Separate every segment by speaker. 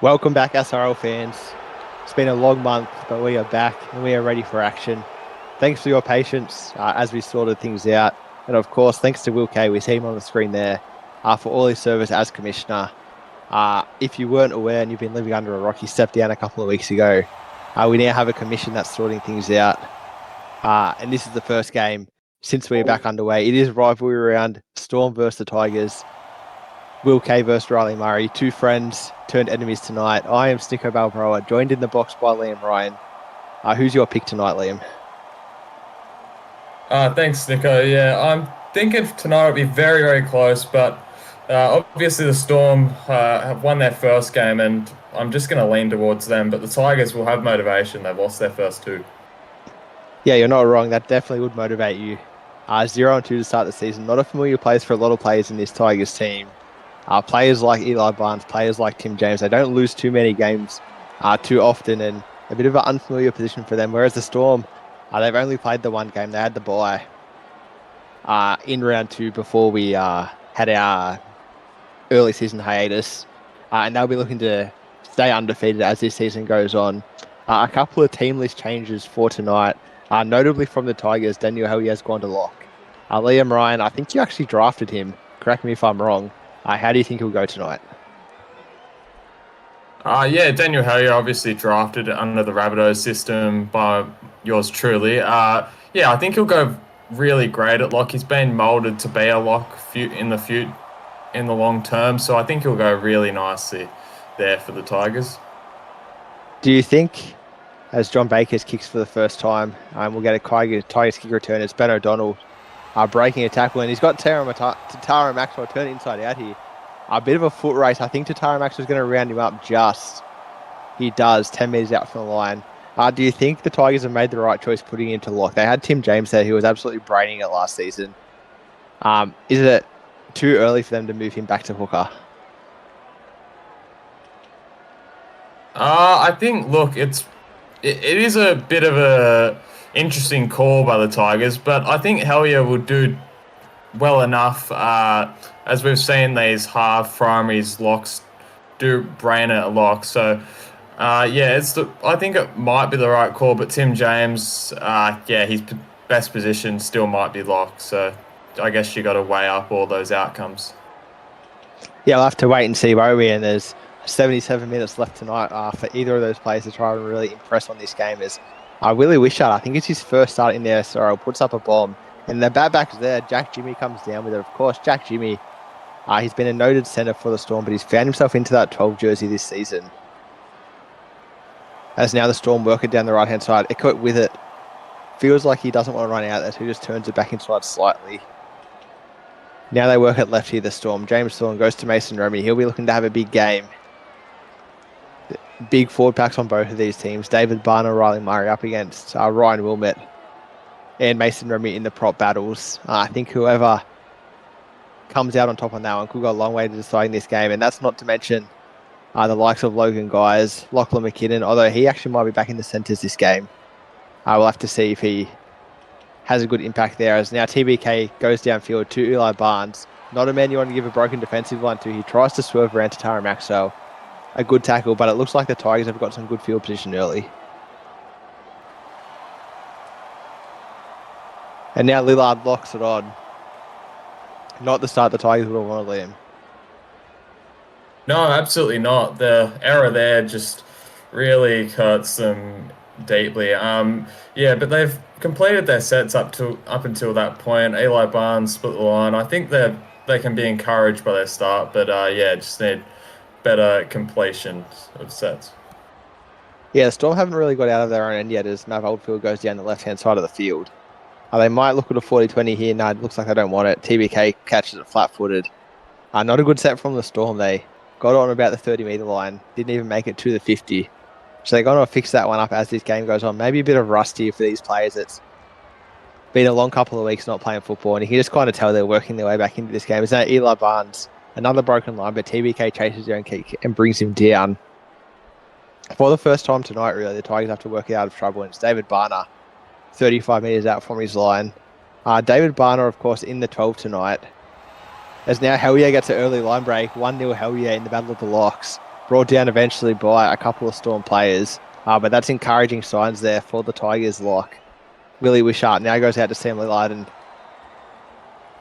Speaker 1: Welcome back, SRL fans. It's been a long month, but we are back and we are ready for action. Thanks for your patience as we sorted things out. And of course, thanks to Will Kay, we see him on the screen there, for all his service as Commissioner. If you weren't aware and you've been living under a rock, he stepped down a couple of weeks ago. We now have a commission that's sorting things out. And this is the first game since we're back underway. It is rivalry round, Storm versus the Tigers. Will Kay versus Riley Murray, two friends turned enemies tonight. I am Snicko Balbroa, joined in the box by Liam Ryan. Who's your pick tonight, Liam?
Speaker 2: Thanks, Snicko. Yeah, I'm thinking tonight will be very, very close, but obviously the Storm have won their first game, and I'm just going to lean towards them. But the Tigers will have motivation. They've lost their first two.
Speaker 1: Yeah, you're not wrong. That definitely would motivate you. 0-2 to start the season. Not a familiar place for a lot of players in this Tigers team. Players like Eli Barnes, players like Tim James, they don't lose too many games too often, and a bit of an unfamiliar position for them. Whereas the Storm, they've only played the one game. They had the bye in round two before we had our early season hiatus, and they'll be looking to stay undefeated as this season goes on. A couple of team list changes for tonight, notably from the Tigers. Daniel Hellier has gone to lock. Liam Ryan, I think you actually drafted him. Correct me if I'm wrong. How do you think he'll go tonight?
Speaker 2: Yeah, Daniel Hellier obviously drafted under the Rabbitohs system by yours truly. Yeah, I think he'll go really great at lock. He's been moulded to be a lock in the long term, so I think he'll go really nicely there for the Tigers.
Speaker 1: Do you think, as John Baker's kicks for the first time, we'll get a Tigers kick return? It's Ben O'Donnell breaking a tackle, and he's got Tatara Maxwell turn inside out here. A bit of a foot race. I think Tatara Maxwell's going to round him up just. He does, 10 metres out from the line. Do you think the Tigers have made the right choice putting him into lock? They had Tim James there, who was absolutely braining it last season. Is it too early for them to move him back to hooker?
Speaker 2: I think, look, it is a bit of a interesting call by the Tigers, but I think Hellier will do well enough. As we've seen, these half primaries locks do brain it a lock. So, yeah, I think it might be the right call, but Tim James, yeah, his best position still might be lock. So, I guess you got to weigh up all those outcomes.
Speaker 1: Yeah, we'll have to wait and see, won't we? And there's 77 minutes left tonight for either of those players to try and really impress on this game. Is Willie Wishart, I think it's his first start in the SRL, puts up a bomb. And the back's there. Jack Jimmy comes down with it. Of course, Jack Jimmy, he's been a noted centre for the Storm, but he's found himself into that 12 jersey this season. As now the Storm work it down the right-hand side. Eckert with it. Feels like he doesn't want to run out there, so he just turns it back inside slightly. Now they work it left here, the Storm. James Thorne goes to Mason Remy. He'll be looking to have a big game. Big forward packs on both of these teams. David Barner, Riley Murray up against Ryan Wilmette and Mason Remy in the prop battles. I think whoever comes out on top on that one could go a long way to deciding this game. And that's not to mention the likes of Logan Guys, Lachlan McKinnon, although he actually might be back in the centres this game. We'll have to see if he has a good impact there. As now TBK goes downfield to Eli Barnes. Not a man you want to give a broken defensive line to. He tries to swerve around to Tara Maxwell. A good tackle, but it looks like the Tigers have got some good field position early. And now Lillard locks it on. Not the start the Tigers would have wanted, Liam.
Speaker 2: No, absolutely not. The error there just really hurts them deeply. Yeah, but they've completed their sets up until that point. Eli Barnes split the line. I think they can be encouraged by their start, but yeah, just need better completion of sets.
Speaker 1: Yeah, the Storm haven't really got out of their own end yet as Mav Oldfield goes down the left-hand side of the field. They might look at a 40-20 here. No, it looks like they don't want it. TBK catches it flat-footed. Not a good set from the Storm. They got on about the 30-metre line. Didn't even make it to the 50. So they're going to fix that one up as this game goes on. Maybe a bit of rust here for these players. It's been a long couple of weeks not playing football, and you can just kind of tell they're working their way back into this game. It's now Eli Barnes, another broken line, but TBK chases their own kick and brings him down. For the first time tonight, really, the Tigers have to work out of trouble, and it's David Barner, 35 metres out from his line. David Barner, of course, in the 12 tonight. As now Hellier gets an early line break, 1-0 Hellier in the Battle of the Locks. brought down eventually by a couple of Storm players. But that's encouraging signs there for the Tigers lock. Willie Wishart now goes out to Sam Lillard and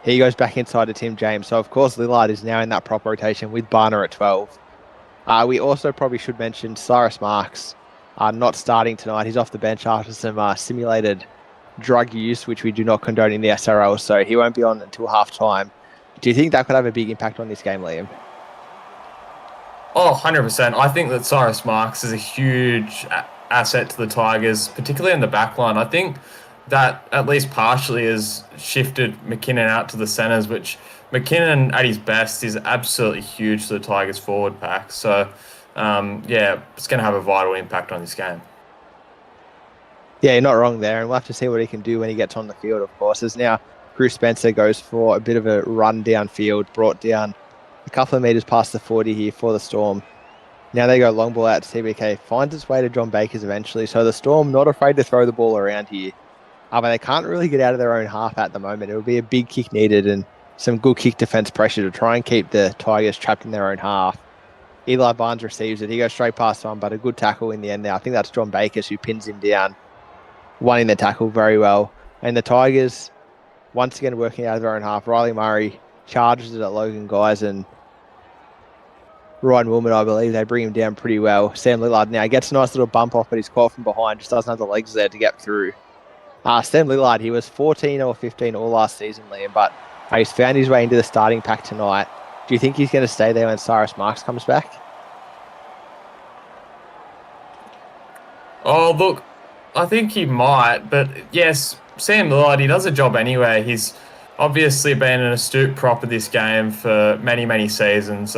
Speaker 1: he goes back inside to Tim James. So, of course, Lillard is now in that prop rotation with Barner at 12. We also probably should mention Cyrus Marks not starting tonight. He's off the bench after some simulated drug use, which we do not condone in the SRL. So he won't be on until half time. Do you think that could have a big impact on this game, Liam?
Speaker 2: Oh, 100%. I think that Cyrus Marks is a huge asset to the Tigers, particularly in the back line. I think that at least partially has shifted McKinnon out to the centres, which McKinnon at his best is absolutely huge to the Tigers forward pack. So, yeah, it's going to have a vital impact on this game.
Speaker 1: Yeah, you're not wrong there. And we'll have to see what he can do when he gets on the field, of course. As now Bruce Spencer goes for a bit of a run downfield, brought down a couple of metres past the 40 here for the Storm. Now they go long ball out to TBK, finds its way to John Bakers eventually. So the Storm not afraid to throw the ball around here. But they can't really get out of their own half at the moment. It'll be a big kick needed and some good kick defence pressure to try and keep the Tigers trapped in their own half. Eli Barnes receives it. He goes straight past on, but a good tackle in the end there. I think that's John Bakers who pins him down, winning the tackle very well. And the Tigers, once again, working out of their own half. Riley Murray charges it at Logan Guys and Ryan Willman, I believe. They bring him down pretty well. Sam Lillard now gets a nice little bump off, but he's caught from behind. Just doesn't have the legs there to get through. Sam Lillard, he was 14 or 15 all last season, Liam, but he's found his way into the starting pack tonight. Do you think he's going to stay there when Cyrus Marks comes back?
Speaker 2: Oh, look, I think he might, but yes, Sam Lillard, he does a job anyway. He's obviously been an astute prop of this game for many, many seasons.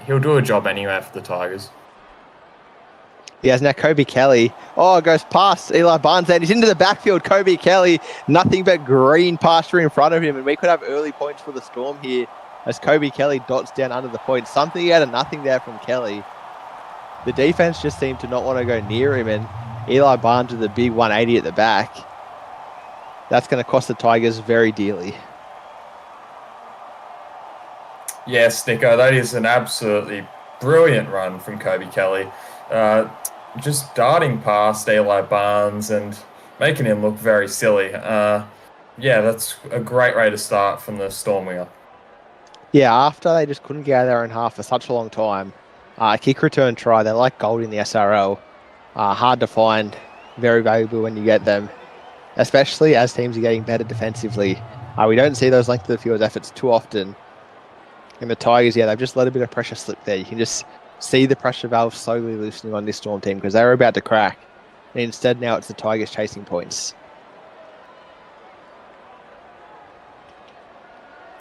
Speaker 2: He'll do a job anyway for the Tigers.
Speaker 1: He has now Kobe Kelly. Oh, goes past Eli Barnes and he's into the backfield. Kobe Kelly, nothing but green pasture in front of him, and we could have early points for the Storm here as Kobe Kelly dots down under the point. Something out of nothing there from Kelly. The defense just seemed to not want to go near him, and Eli Barnes with a big 180 at the back. That's going to cost the Tigers very dearly.
Speaker 2: Yes, Nico, that is an absolutely brilliant run from Kobe Kelly. Just darting past Eli Barnes and making him look very silly. Yeah, that's a great way to start from the Storm winger.
Speaker 1: Yeah, after they just couldn't get out of their own half for such a long time, kick return try, they're like gold in the SRL. Hard to find, very valuable when you get them, especially as teams are getting better defensively. We don't see those length of the field efforts too often. And the Tigers, yeah, they've just let a bit of pressure slip there. You can just see the pressure valve slowly loosening on this Storm team because they were about to crack. And instead now it's the Tigers chasing points.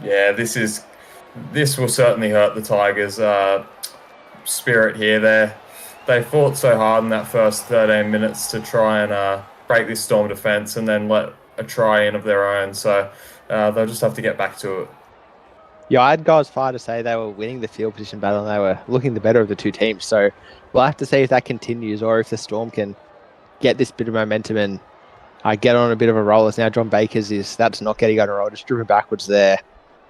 Speaker 2: Yeah, this will certainly hurt the Tigers' spirit here. They fought so hard in that first 13 minutes to try and break this Storm defence and then let a try in of their own. So they'll just have to get back to it.
Speaker 1: Yeah, I'd go as far to say they were winning the field position battle and they were looking the better of the two teams. So we'll have to see if that continues or if the Storm can get this bit of momentum and get on a bit of a roll. As now John Bakers that's not getting on a roll, just driven backwards there.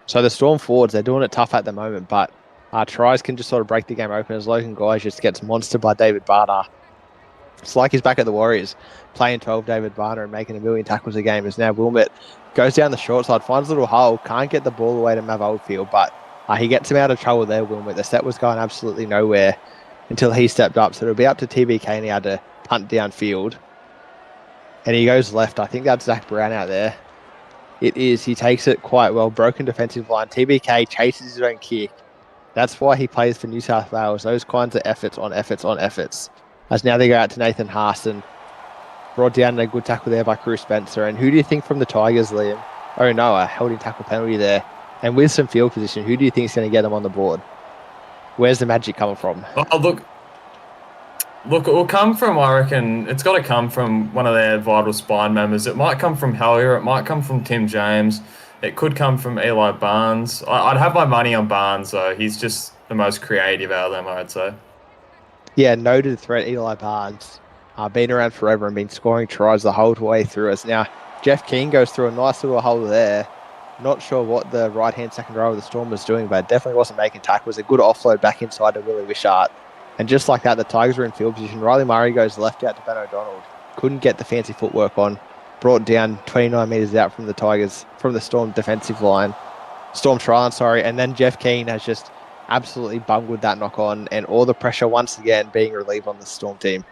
Speaker 1: So the Storm forwards, they're doing it tough at the moment, but tries can just sort of break the game open as Logan Guys just gets monstered by David Barter. It's like he's back at the Warriors, playing 12 David Barter and making a million tackles a game. As now Wilmot goes down the short side, finds a little hole, can't get the ball away to Mav Oldfield, but he gets him out of trouble there, Wilmot. The set was going absolutely nowhere until he stepped up. So it'll be up to TBK now to punt downfield. And he goes left. I think that's Zach Brown out there. It is. He takes it quite well. Broken defensive line. TBK chases his own kick. That's why he plays for New South Wales. Those kinds of efforts on efforts on efforts. As now they go out to Nathan Haas and brought down a good tackle there by Cruz Spencer. And who do you think from the Tigers, Liam? Oh no, a holding tackle penalty there. And with some field position, who do you think is going to get them on the board? Where's the magic coming from?
Speaker 2: Oh, look, it will come from, I reckon, it's got to come from one of their vital spine members. It might come from Hellier. It might come from Tim James. It could come from Eli Barnes. I'd have my money on Barnes, though. He's just the most creative out of them, I'd say.
Speaker 1: Yeah, noted threat, Eli Barnes. Been around forever and been scoring tries the whole way through us. Now, Jeff King goes through a nice little hole there. Not sure what the right-hand second row of the Storm was doing, but it definitely wasn't making tackles. A good offload back inside to Willie Wishart. And just like that, the Tigers were in field position. Riley Murray goes left out to Ben O'Donnell. Couldn't get the fancy footwork on. Brought down 29 metres out from the Storm defensive line. Storm try line, sorry. And then Jeff Keane has just absolutely bungled that knock on, and all the pressure once again being relieved on the Storm team.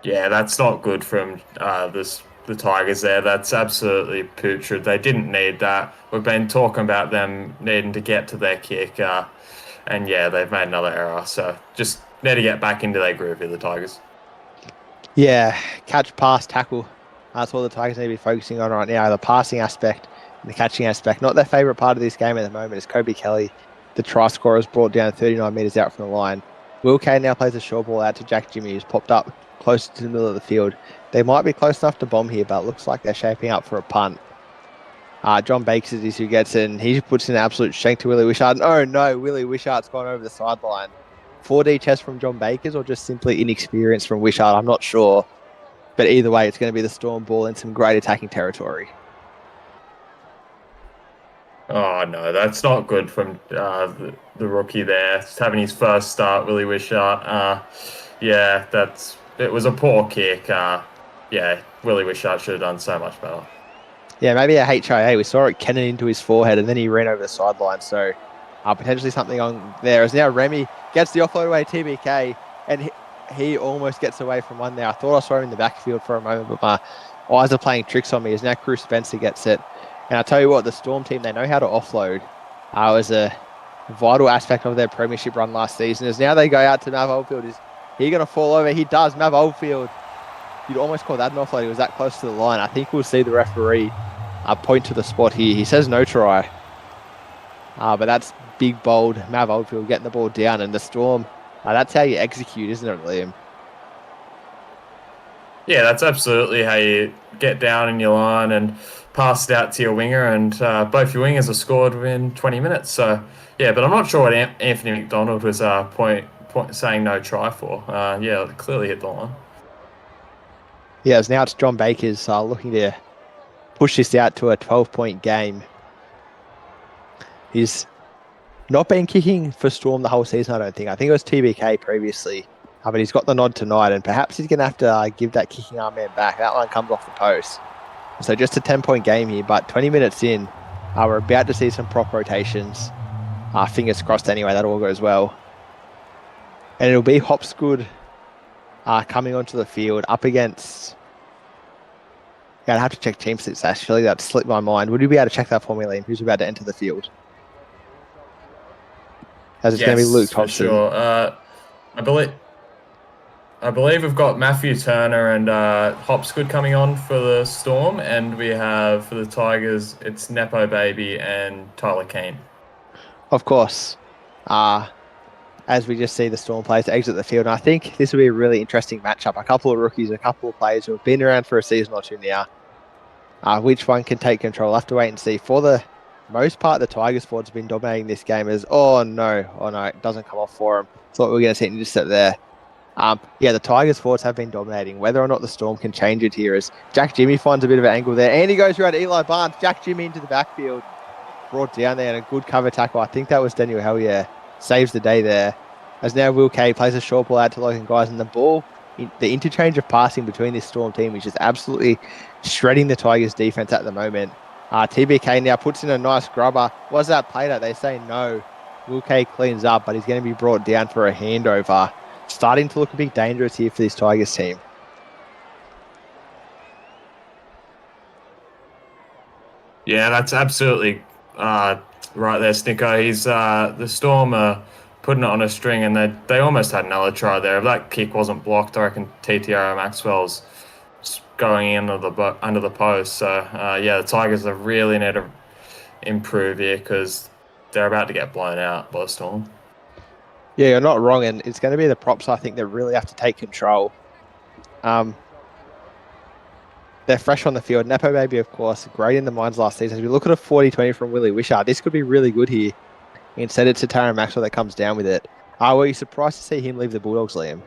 Speaker 2: Yeah, that's not good from the Tigers there. That's absolutely putrid. They didn't need that. We've been talking about them needing to get to their kick, and yeah, they've made another error. So just need to get back into their groove here, the Tigers.
Speaker 1: Yeah, catch, pass, tackle. That's all the Tigers need to be focusing on right now. The passing aspect and the catching aspect. Not their favourite part of this game at the moment is Kobe Kelly. The try scorer is brought down 39 metres out from the line. Will Kane now plays a short ball out to Jack Jimmy, who's popped up close to the middle of the field. They might be close enough to bomb here, but it looks like they're shaping up for a punt. John Bakes is who gets it, and he puts in an absolute shank to Willie Wishart. Oh no, Willie Wishart's gone over the sideline. 4D chest from John Bakers, or just simply inexperience from Wishart, I'm not sure. But either way, it's going to be the Storm ball in some great attacking territory.
Speaker 2: Oh no, that's not good from the rookie there. Just having his first start, Willie Wishart. Yeah, it was a poor kick. Yeah, Willie Wishart should have done so much better.
Speaker 1: Yeah, maybe a HIA. We saw it cannon into his forehead, and then he ran over the sideline. So potentially something on there. As now Remy gets the offload away TBK, and he almost gets away from one there. I thought I saw him in the backfield for a moment, but my eyes are playing tricks on me. As now Cruz Spencer gets it. And I tell you what, the Storm team, they know how to offload. It was a vital aspect of their premiership run last season. As now they go out to Mav Oldfield. Is he going to fall over? He does. Mav Oldfield. You'd almost call that an offload. He was that close to the line. I think we'll see the referee point to the spot here. He says no try. But that's big, bold Mav Oldfield getting the ball down. And the Storm, that's how you execute, isn't it, Liam?
Speaker 2: Yeah, that's absolutely how you get down in your line and pass it out to your winger. And both your wingers are scored within 20 minutes. So, yeah, but I'm not sure what Anthony McDonald was saying no try for. Yeah, clearly hit the line.
Speaker 1: Yeah, now it's John Bakers looking to push this out to a 12-point game. He's not been kicking for Storm the whole season, I don't think. I think it was TBK previously, but he's got the nod tonight, and perhaps he's going to have to give that kicking arm man back. That one comes off the post. So just a 10-point game here, but 20 minutes in, we're about to see some prop rotations. Fingers crossed anyway, that all goes well. And it'll be Hopsgood coming onto the field up against... Yeah, I'd have to check team stats, actually. That slipped my mind. Would you be able to check that for me, Liam? Who's about to enter the field? As it's going to be Luke Thompson.
Speaker 2: Sure. I believe we've got Matthew Turner and Hopsgood coming on for the Storm, and we have for the Tigers it's Nepo Baby and Tyler Keane.
Speaker 1: Of course. As we just see the Storm players exit the field, and I think this will be a really interesting matchup. A couple of rookies, a couple of players who have been around for a season or two now. Which one can take control? We'll have to wait and see. For the most part, the Tigers forwards have been dominating this game. Oh no, it doesn't come off for them. Thought we were going to see an intercept there. Yeah, the Tigers forwards have been dominating. Whether or not the Storm can change it here is Jack Jimmy finds a bit of an angle there. And he goes around Eli Barnes. Jack Jimmy into the backfield. Brought down there and a good cover tackle. I think that was Daniel Hellier. Saves the day there. As now Will Kay plays a short ball out to Logan guys, and the ball, the interchange of passing between this Storm team is just absolutely shredding the Tigers defense at the moment. TBK now puts in a nice grubber. Was that played at? They say no. Will Kay cleans up, but he's going to be brought down for a handover. Starting to look a bit dangerous here for this Tigers team.
Speaker 2: Yeah, that's absolutely right there, Snicko. He's the Storm are putting it on a string, and they almost had another try there. If that kick wasn't blocked, I reckon TTR Maxwell's going in under the post. So yeah, the Tigers are really need to improve here because they're about to get blown out by the Storm.
Speaker 1: Yeah, you're not wrong, and it's going to be the props, I think, that really have to take control. They're fresh on the field. Nepo Baby, of course, great in the mines last season. As we look at a 40-20 from Willie Wishart, this could be really good here. Instead, it's Taron Maxwell that comes down with it. Were you surprised to see him leave the Bulldogs, Liam?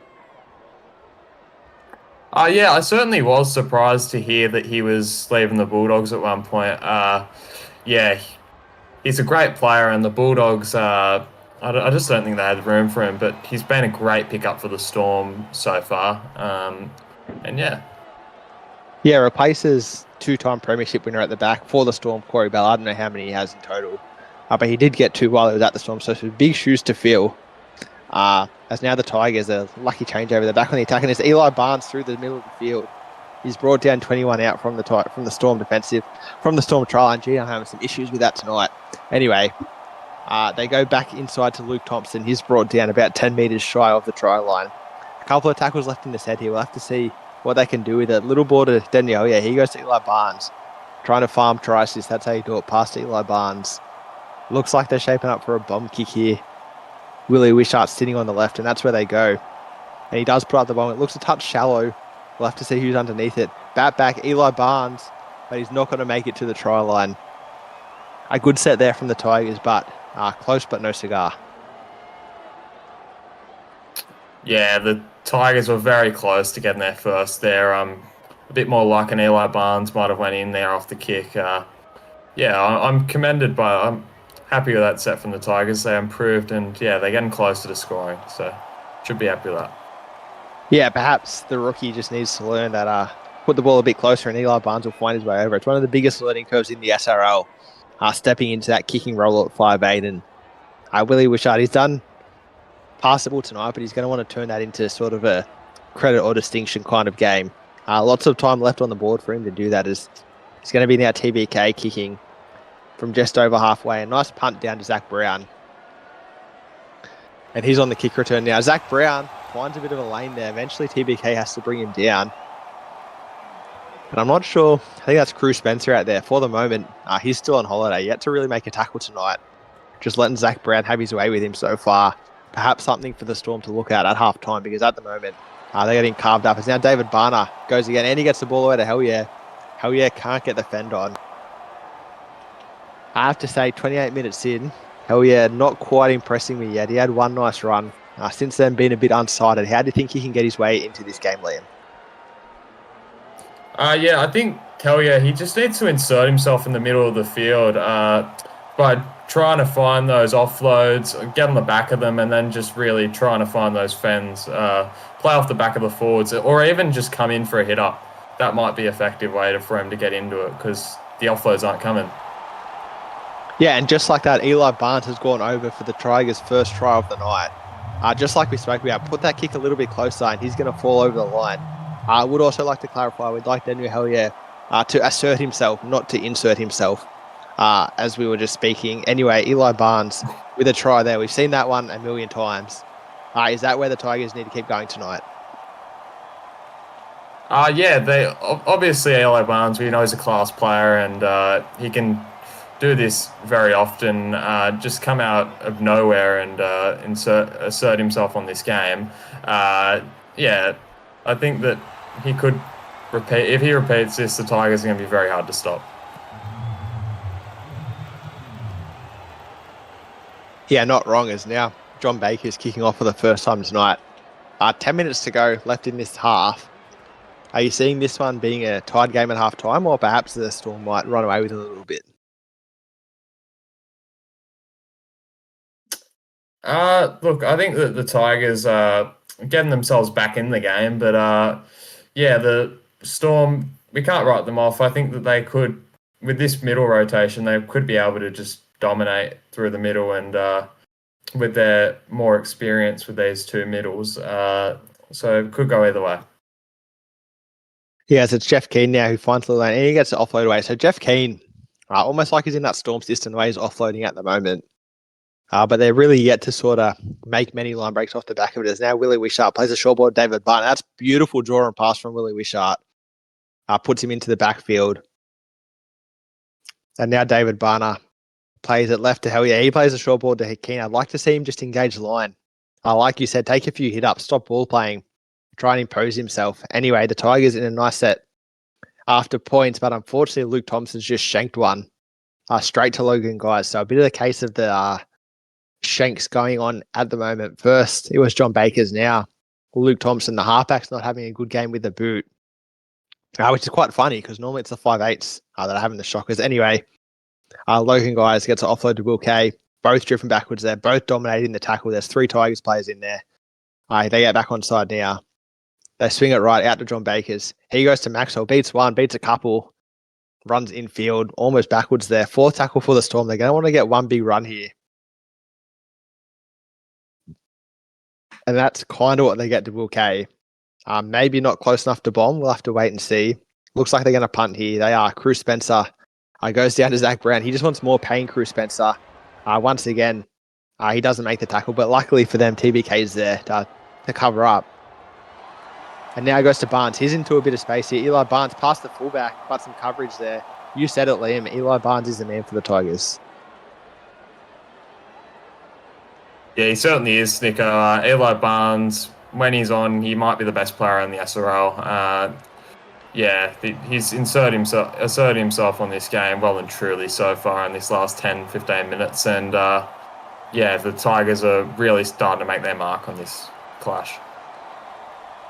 Speaker 2: Yeah, I certainly was surprised to hear that he was leaving the Bulldogs at one point. Yeah, he's a great player, and the Bulldogs. I just don't think they had room for him, but he's been a great pickup for the Storm so far. And yeah,
Speaker 1: Yeah, replaces two-time premiership winner at the back for the Storm, Corey Bell. I don't know how many he has in total, but he did get two while he was at the Storm, so some big shoes to fill. As now the Tigers, a lucky changeover. They're back on the attack, and it's Eli Barnes through the middle of the field. He's brought down 21 out from the Storm defensive, from the Storm trial, and gee, I'm having some issues with that tonight. Anyway, they go back inside to Luke Thompson. He's brought down about 10 metres shy of the try line. A couple of tackles left in his head here. We'll have to see what they can do with it. Little ball to Danielle. Yeah, he goes to Eli Barnes. Trying to farm try assist. That's how you do it. Past Eli Barnes. Looks like they're shaping up for a bomb kick here. Willie Wishart's sitting on the left, and that's where they go. And he does put up the bomb. It looks a touch shallow. We'll have to see who's underneath it. Bat back, Eli Barnes, but he's not going to make it to the try line. A good set there from the Tigers, but close but no cigar.
Speaker 2: yeah, the Tigers were very close to getting there first. They're a bit more luck, and Eli Barnes might have went in there off the kick. I'm commended by. I'm happy with that set from the Tigers. They improved, and yeah, they're getting closer to scoring. So should be happy with that.
Speaker 1: Yeah, perhaps the rookie just needs to learn that put the ball a bit closer, and Eli Barnes will find his way over. It's one of the biggest learning curves in the SRL. Stepping into that kicking role at 5'8", and Willie Wishart, he's done passable tonight, but he's going to want to turn that into sort of a credit or distinction kind of game. Lots of time left on the board for him to do that. As he's going to be now TBK kicking from just over halfway. A nice punt down to Zach Brown. And he's on the kick return now. Zach Brown finds a bit of a lane there. Eventually TBK has to bring him down. And I'm not sure. I think that's Crew Spencer out there. For the moment, he's still on holiday. Yet to really make a tackle tonight. Just letting Zach Brown have his way with him so far. Perhaps something for the Storm to look at half-time, because at the moment, they're getting carved up. It's now David Barner goes again, and he gets the ball away to Hell Yeah. Hell Yeah can't get the fend on. I have to say, 28 minutes in, Hell Yeah not quite impressing me yet. He had one nice run. Since then, been a bit unsighted. How do you think he can get his way into this game, Liam?
Speaker 2: I think he just needs to insert himself in the middle of the field by trying to find those offloads, get on the back of them, and then just really trying to find those fends, play off the back of the forwards, or even just come in for a hit-up. That might be an effective way for him to get into it, because the offloads aren't coming.
Speaker 1: Yeah, and just like that, Eli Barnes has gone over for the Tigers' first try of the night. Just like we spoke about, put that kick a little bit closer, and he's going to fall over the line. I would also like to clarify, we'd like Daniel Hell Yeah to assert himself, not to insert himself, as we were just speaking. Anyway, Eli Barnes with a try there. We've seen that one a million times. Is that where the Tigers need to keep going tonight?
Speaker 2: They obviously Eli Barnes, we know he's a class player, and he can do this very often. Just come out of nowhere and assert himself on this game. I think that he could repeat. If he repeats this, the Tigers are going to be very hard to stop.
Speaker 1: Yeah, not wrong. As now John Baker is kicking off for the first time tonight. 10 minutes to go left in this half. Are you seeing this one being a tied game at half time, or perhaps the Storm might run away with it a little bit?
Speaker 2: Look, I think that the Tigers are getting themselves back in the game, but the Storm, we can't write them off. I think that they could, with this middle rotation, they could be able to just dominate through the middle, and with their more experience with these two middles, so it could go either way.
Speaker 1: Yeah, so it's Jeff Keane now who finds the lane, and he gets the offload away. So Jeff Keane, almost like he's in that Storm system the way he's offloading at the moment. But they're really yet to sort of make many line breaks off the back of it. As now Willie Wishart plays a short ball to David Barner. That's beautiful draw and pass from Willie Wishart. Puts him into the backfield. And now David Barner plays it left to Hell Yeah. He plays a short ball to Keane. I'd like to see him just engage the line. Like you said, take a few hit ups, stop ball playing, try and impose himself. Anyway, the Tigers in a nice set after points, but unfortunately Luke Thompson's just shanked one straight to Logan Guys. So a bit of the case of the shanks going on at the moment. First, it was John Baker's. Now Luke Thompson, the halfback's not having a good game with the boot, which is quite funny because normally it's the 5'8s that are having the shockers. Anyway, Logan Guys gets an offload to Will Kay. Both driven backwards there, both dominating the tackle. There's 3 Tigers players in there. They get back on side now. They swing it right out to John Bakers. He goes to Maxwell, beats one, beats a couple, runs infield, almost backwards there. 4th tackle for the Storm. They're going to want to get one big run here. And that's kind of what they get to Will Kay. Maybe not close enough to bomb. We'll have to wait and see. Looks like they're going to punt here. They are. Cruz Spencer goes down to Zach Brown. He just wants more pain, Cruz Spencer. Once again, he doesn't make the tackle, but luckily for them, TBK's there to cover up. And now it goes to Barnes. He's into a bit of space here. Eli Barnes past the fullback, but some coverage there. You said it, Liam. Eli Barnes is the man for the Tigers.
Speaker 2: Yeah, he certainly is, Snicker. Eli Barnes, when he's on, he might be the best player in the SRL. He's asserted himself on this game well and truly so far in this last 10, 15 minutes. And the Tigers are really starting to make their mark on this clash.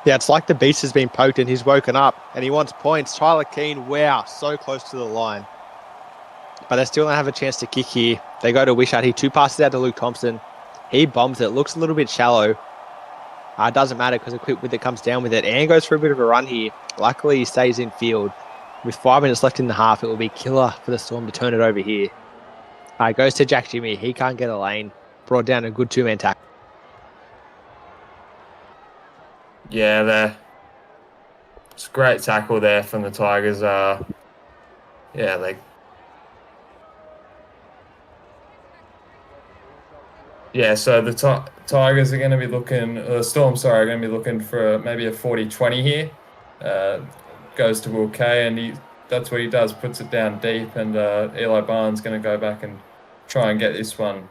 Speaker 1: Yeah, it's like the beast has been poked and he's woken up and he wants points. Tyler Keane, wow, so close to the line. But they still don't have a chance to kick here. They go to Wishart. He 2 passes out to Luke Thompson. He bombs it. Looks a little bit shallow. Doesn't matter because a quick with it comes down with it. And goes for a bit of a run here. Luckily, he stays in field. With 5 minutes left in the half, it will be killer for the Storm to turn it over here. Goes to Jack Jimmy. He can't get a lane. Brought down a good 2-man tackle.
Speaker 2: Yeah, it's a great tackle there from the Tigers. So the Tigers are going to be looking, Storm, are going to be looking for maybe a 40-20 here. Goes to Will Kay, and that's what he does, puts it down deep, and Eli Barnes going to go back and try and get this one.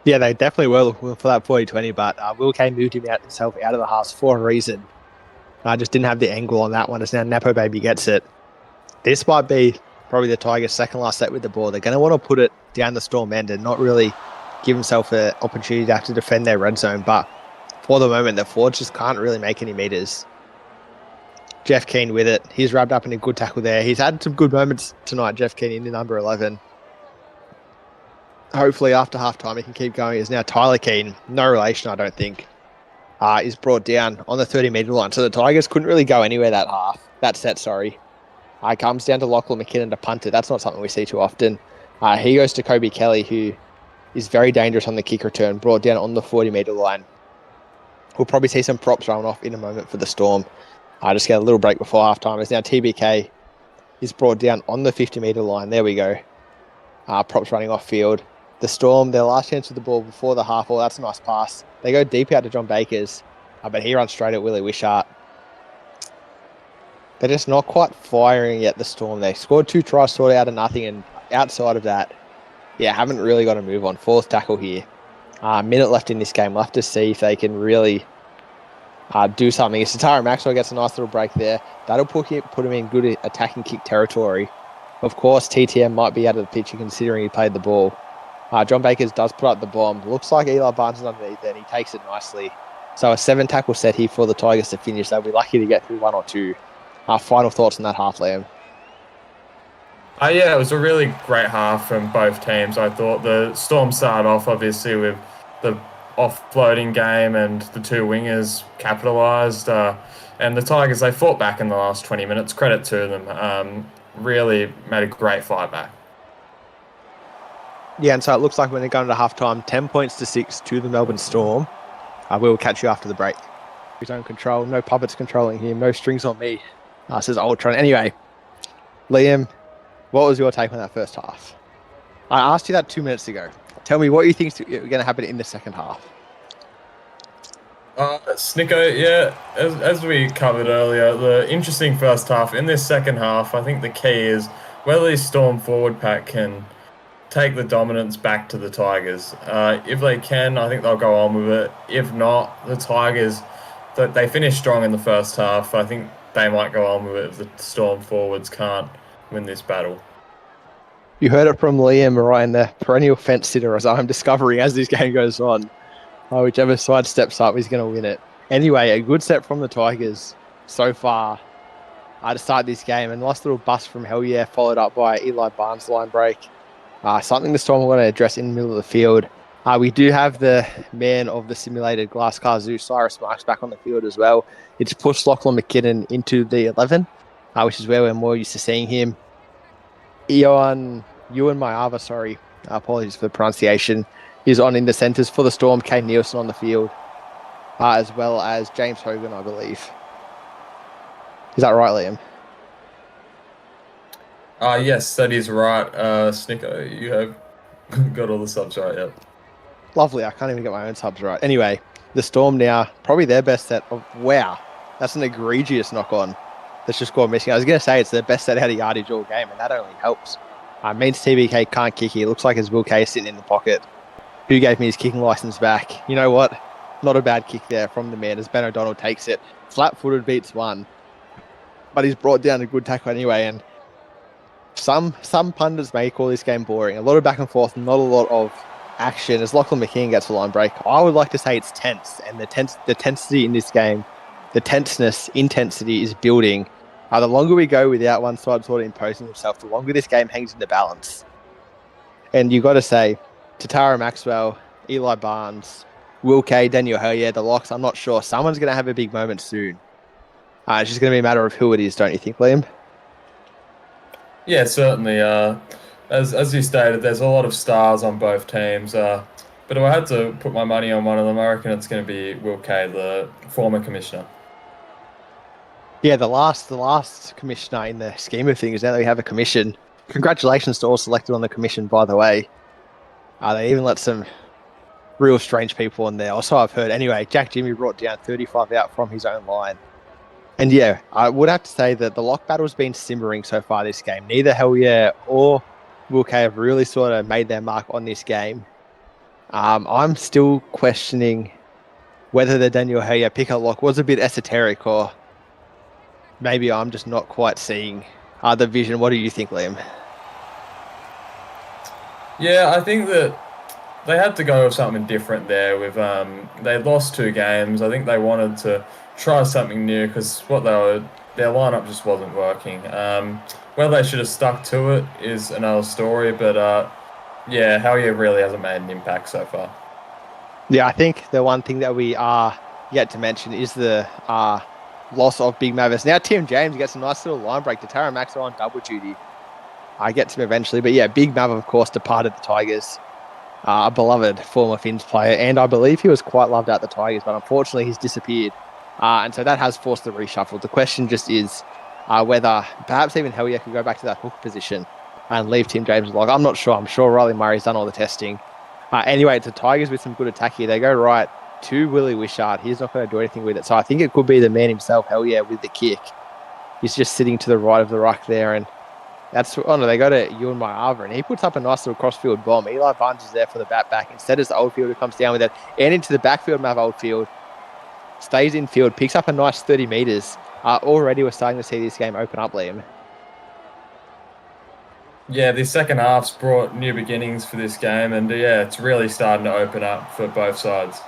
Speaker 1: Yeah, they definitely were looking for that 40-20, but Will Kay moved himself out of the halves for a reason. I just didn't have the angle on that one, as now Napo Baby gets it. This might be probably the Tigers' second last set with the ball. They're going to want to put it down the Storm end and not really give themselves an opportunity to have to defend their red zone, but for the moment, the forwards just can't really make any meters. Jeff Keane with it. He's wrapped up in a good tackle there. He's had some good moments tonight, Jeff Keane, in the number 11. Hopefully after halftime he can keep going. Is now Tyler Keane, no relation I don't think, is brought down on the 30-metre line. So the Tigers couldn't really go anywhere that set. Comes down to Lachlan McKinnon to punt it. That's not something we see too often. He goes to Kobe Kelly, who is very dangerous on the kick return, brought down on the 40-metre line. We'll probably see some props rolling off in a moment for the Storm. Just get a little break before halftime. As now TBK is brought down on the 50-metre line. There we go. Props running off field. The Storm, their last chance with the ball before the half. Oh, that's a nice pass. They go deep out to John Bakers, but he runs straight at Willie Wishart. They're just not quite firing yet, the Storm. They scored 2 tries sort of out of nothing, and outside of that, haven't really got to move on. 4th tackle here. Minute left in this game. We'll have to see if they can really do something. If Satara Maxwell gets a nice little break there, that'll put him in good attacking kick territory. Of course, TTM might be out of the picture considering he played the ball. John Bakers does put up the bomb. Looks like Eli Barnes is underneath there, and he takes it nicely. So a 7-tackle set here for the Tigers to finish. They'll be lucky to get through 1 or 2. Final thoughts on that half, Liam?
Speaker 2: It was a really great half from both teams. I thought the Storm started off, obviously, with the offloading game and the 2 wingers capitalised. And the Tigers, they fought back in the last 20 minutes. Credit to them. Really made a great fight back.
Speaker 1: Yeah, and so it looks like when they're going to halftime, 10 points to 6 to the Melbourne Storm. We will catch you after the break. His own control, no puppets controlling him, no strings on me, says Ultron. Anyway, Liam, what was your take on that first half? I asked you that 2 minutes ago. Tell me what you think is going to happen in the second half.
Speaker 2: Snicko, as we covered earlier, the interesting first half. In this second half, I think the key is whether this Storm forward pack can take the dominance back to the Tigers. If they can, I think they'll go on with it. If not, the Tigers, they finished strong in the first half. I think they might go on with it if the Storm forwards can't win this battle.
Speaker 1: You heard it from Liam Ryan, the perennial fence sitter, as I'm discovering as this game goes on. Whichever side steps up is going to win it. Anyway, a good set from the Tigers so far. to start this game. And nice little bust from Hell Yeah, followed up by Eli Barnes' line break. Something the Storm are going to address in the middle of the field. We do have the man of the simulated glass car zoo, Cyrus Marks, back on the field as well. It's pushed Lachlan McKinnon into the 11, which is where we're more used to seeing him. Ewan Mayava, sorry, apologies for the pronunciation, is on in the centres for the Storm. Kane Nielsen on the field, as well as James Hogan, I believe. Is that right, Liam?
Speaker 2: Yes, that is right. Snicker, you have got all the subs right, yep.
Speaker 1: Lovely. I can't even get my own subs right. Anyway, the Storm now, probably their best set of, wow, that's an egregious knock on that's just gone missing. I was going to say it's their best set out of yardage all game, and that only helps. Means TBK can't kick here. Looks like his Will K sitting in the pocket. Who gave me his kicking license back? You know what? Not a bad kick there from the man as Ben O'Donnell takes it. Flat-footed beats one. But he's brought down a good tackle anyway, and some pundits may call this game boring. A lot of back and forth, not a lot of action. As Lachlan McKeon gets the line break, I would like to say it's tense, and the tensity in this game, the intensity is building. The longer we go without one side sort of imposing himself, the longer this game hangs in the balance. And you got to say, Tatara Maxwell, Eli Barnes, Will K, Daniel Hurrier, the locks, I'm not sure. Someone's going to have a big moment soon. It's just going to be a matter of who it is, don't you think, Liam?
Speaker 2: Yeah, certainly. As you stated, there's a lot of stars on both teams. But if I had to put my money on one of them, I reckon it's going to be Will Kay, the former commissioner.
Speaker 1: Yeah, the last commissioner in the scheme of things. Now that we have a commission, congratulations to all selected on the commission, by the way. They even let some real strange people in there. Also, I've heard. Anyway, Jack Jimmy brought down 35 out from his own line. And yeah, I would have to say that the lock battle's been simmering so far this game. Neither Hell Yeah or Will K have really sort of made their mark on this game. I'm still questioning whether the Daniel Hell Yeah pick-up lock was a bit esoteric, or maybe I'm just not quite seeing the vision. What do you think, Liam?
Speaker 2: Yeah, I think that they had to go with something different there. With they lost 2 games. I think they wanted to try something new because their lineup just wasn't working. Whether they should have stuck to it is another story. But yeah, Hell Yeah really hasn't made an impact so far.
Speaker 1: Yeah, I think the one thing that we are yet to mention is the loss of Big Mavis. Now Tim James gets a nice little line break to Tara Maxwell on double duty. I get to him eventually. But yeah, Big Mav, of course, departed the Tigers. A beloved former Finns player, and I believe he was quite loved at the Tigers, but unfortunately he's disappeared. And so that has forced the reshuffle. The question just is whether perhaps even Hell Yeah could go back to that hook position and leave Tim James along. I'm not sure. I'm sure Riley Murray's done all the testing. Anyway, it's the Tigers with some good attack here. They go right to Willie Wishart. He's not going to do anything with it. So I think it could be the man himself, Hell Yeah, with the kick. He's just sitting to the right of the ruck there, and they go to Ewan Mayava, and he puts up a nice little crossfield bomb. Eli Barnes is there for the bat back. Instead, it's the Oldfield who comes down with it and into the backfield. Mav Oldfield stays in field, picks up a nice 30 metres. Already we're starting to see this game open up, Liam.
Speaker 2: Yeah, the second half's brought new beginnings for this game, and yeah, it's really starting to open up for both sides.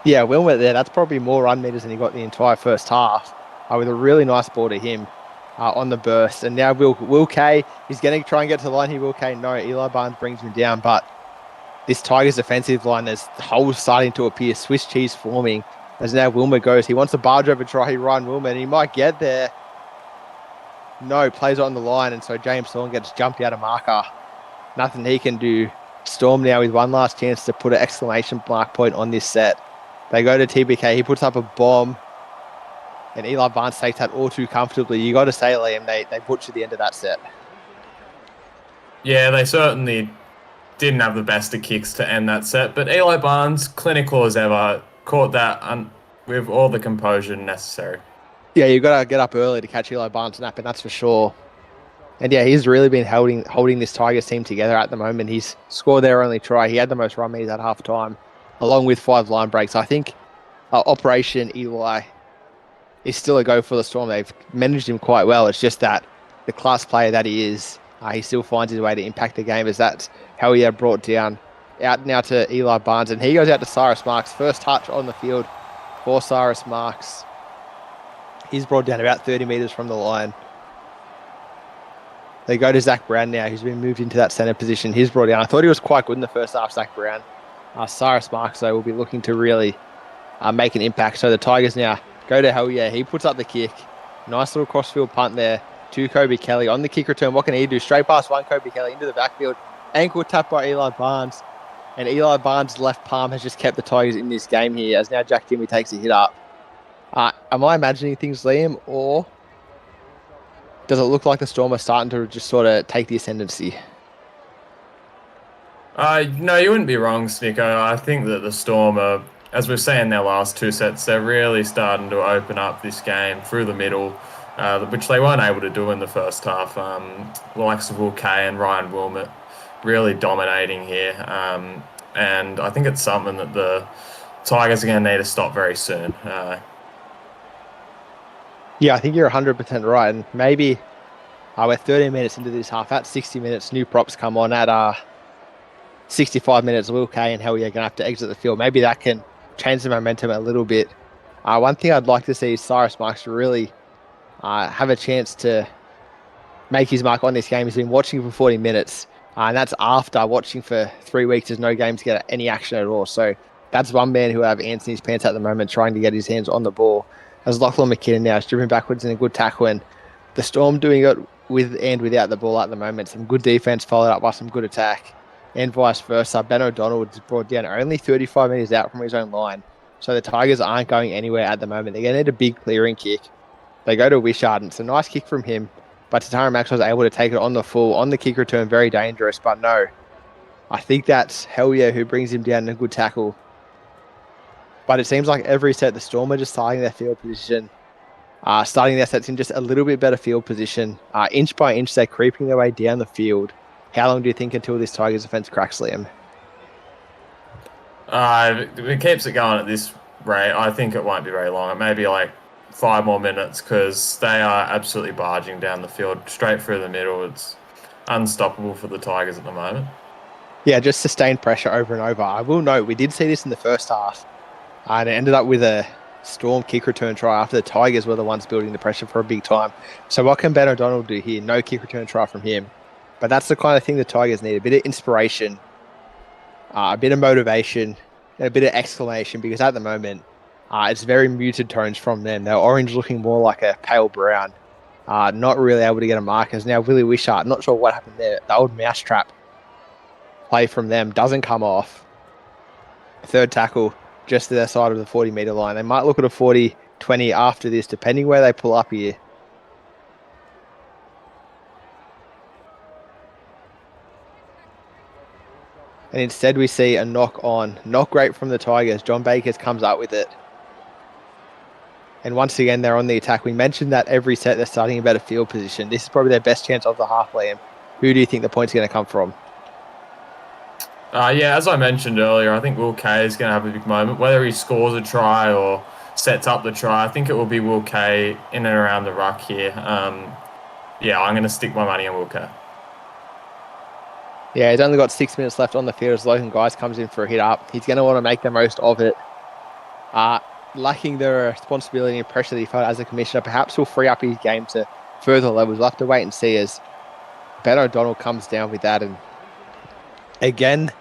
Speaker 1: Yeah, Wilmot there, that's probably more run meters than he got the entire first half, with a really nice ball to him on the burst. And now Will K, he's going to try and get to the line here. Will K, no, Eli Barnes brings him down, but this Tigers defensive line, there's holes starting to appear, Swiss cheese forming, as now Wilmot goes. He wants to barge over try, Ryan Wilmot, and he might get there. No, plays on the line, and so James Thorne gets jumped out of marker. Nothing he can do. Storm now with one last chance to put an exclamation mark point on this set. They go to TBK. He puts up a bomb, and Eli Barnes takes that all too comfortably. You got to say, Liam, they butchered the end of that set.
Speaker 2: Yeah, they certainly didn't have the best of kicks to end that set, but Eli Barnes, clinical as ever, caught that with all the composure necessary.
Speaker 1: Yeah, you got to get up early to catch Eli Barnes napping, that's for sure. And yeah, he's really been holding this Tigers team together at the moment. He's scored their only try. He had the most run meters at half time, along with 5 line breaks. I think Operation Eli is still a go for the Storm. They've managed him quite well. It's just that the class player that he is, he still finds his way to impact the game, as that's how he had brought down out now to Eli Barnes. And he goes out to Cyrus Marks. First touch on the field for Cyrus Marks. He's brought down about 30 metres from the line. They go to Zach Brown now, who's been moved into that centre position. He's brought down. I thought he was quite good in the first half, Zach Brown. Cyrus Marks, though, will be looking to really make an impact. So the Tigers now go to hell yeah. He puts up the kick. Nice little crossfield punt there to Kobe Kelly. On the kick return, what can he do? Straight past one Kobe Kelly into the backfield. Ankle tap by Eli Barnes. And Eli Barnes' left palm has just kept the Tigers in this game here as now Jack Timmy takes a hit up. Am I imagining things, Liam, or does it look like the Storm are starting to just sort of take the ascendancy?
Speaker 2: No, you wouldn't be wrong, Snicko. I think that the Storm are, as we've seen in their last two sets, they're really starting to open up this game through the middle, which they weren't able to do in the first half. The likes of Will Kay and Ryan Wilmot really dominating here. And I think it's something that the Tigers are going to need to stop very soon.
Speaker 1: Yeah, I think you're 100% right. And maybe we're 13 minutes into this half. At 60 minutes, new props come on. At 65 minutes, Will Kay and Hellier are going to have to exit the field. Maybe that can change the momentum a little bit. One thing I'd like to see is Cyrus Marks really have a chance to make his mark on this game. He's been watching for 40 minutes, and that's after watching for 3 weeks. There's no game to get any action at all. So that's one man who have ants in his pants at the moment, trying to get his hands on the ball. As Lachlan McKinnon now is driven backwards in a good tackle, and the Storm doing it with and without the ball at the moment. Some good defense followed up by some good attack, and vice versa. Ben O'Donnell is brought down only 35 metres out from his own line. So the Tigers aren't going anywhere at the moment. They're going to need a big clearing kick. They go to Wishart, and it's a nice kick from him. But Tatara Max was able to take it on the full, on the kick return, very dangerous. But no, I think that's Hellier who brings him down in a good tackle. But it seems like every set, the Storm are just starting their field position, starting their sets in just a little bit better field position. Inch by inch, they're creeping their way down the field. How long do you think until this Tigers offense cracks, Liam?
Speaker 2: If it keeps it going at this rate, I think it won't be very long. It may be like 5 more minutes because they are absolutely barging down the field straight through the middle. It's unstoppable for the Tigers at the moment.
Speaker 1: Yeah, just sustained pressure over and over. I will note, we did see this in the first half, and it ended up with a Storm kick return try after the Tigers were the ones building the pressure for a big time. So what can Ben O'Donnell do here? No kick return try from him. But that's the kind of thing the Tigers need, a bit of inspiration, a bit of motivation, and a bit of exclamation, because at the moment, it's very muted tones from them. They're orange looking more like a pale brown. Not really able to get a mark. As now Willie Wishart, not sure what happened there. The old mousetrap play from them doesn't come off. Third tackle just to their side of the 40-metre line. They might look at a 40-20 after this, depending where they pull up here. And instead we see a knock on. Not great from the Tigers. John Bakers comes up with it. And once again, they're on the attack. We mentioned that every set they're starting a better field position. This is probably their best chance of the half, Liam. Who do you think the point's going to come from?
Speaker 2: Yeah, as I mentioned earlier, I think Will Kay is going to have a big moment. Whether he scores a try or sets up the try, I think it will be Will Kay in and around the ruck here. Yeah, I'm going to stick my money on Will Kay.
Speaker 1: Yeah, he's only got 6 minutes left on the field as Logan Guys comes in for a hit up. He's going to want to make the most of it. Lacking the responsibility and pressure that he felt as a commissioner, perhaps will free up his game to further levels. We'll have to wait and see as Ben O'Donnell comes down with that. And again,